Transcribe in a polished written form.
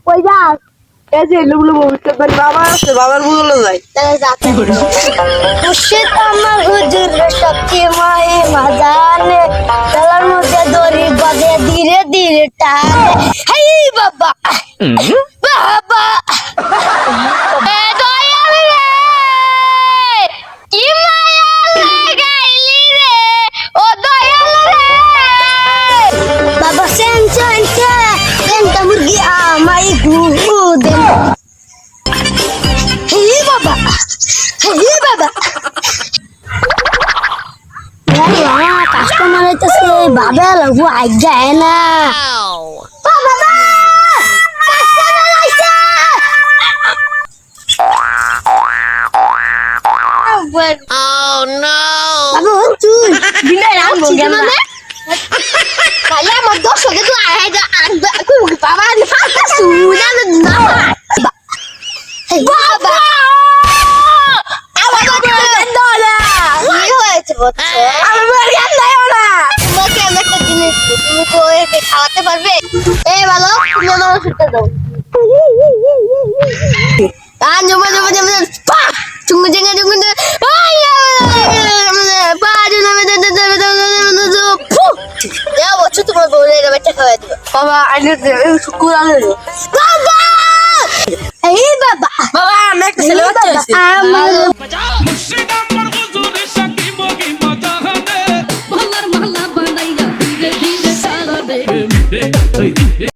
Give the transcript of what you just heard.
কই যাস? এই যে লুবলু ভবিষ্যৎ বাড়ি বাবা আছে, বাবার বুঝলো যাই। তাহলে যাতে মুর্শিদ আমার হুজুর সবচেয়ে মায়ে মাজানে গলার মধ্যে দড়ি বাঁধে ধীরে ধীরে টানে। হেই বাবা বাবা এ দয়াল রে কি মায়া লাগাইলি রে ও দয়াল রে বাবা সেন মুরগি আমাই ঘুঘু দেন। হেই বাবা হেই বাবা কাস্টমার হইতেছে বাবা লাগু আজ্ঞা না বাবা কাস্টমার আইছে বাবা তুই বিনা রাম গেল না কালে আমার দশ হতে তুই আয় যা বাবা ফাটা সুনা না বাবা আমার দলা কি হয়েছে বচ্চা আমার জ্ঞান নাই না তোমাকে আমি একটা জিনিস তুমি তো একে খাওয়াতে পারবে এ ভালো তুমি আমার ওষুধটা দাও জমা জমা জমা পা চুঙ্গু জেঙ্গা চুঙ্গু তোমার বউরে বাচ্চা খাওয়াই দিবে বাবা আইনে শুকুর আনলো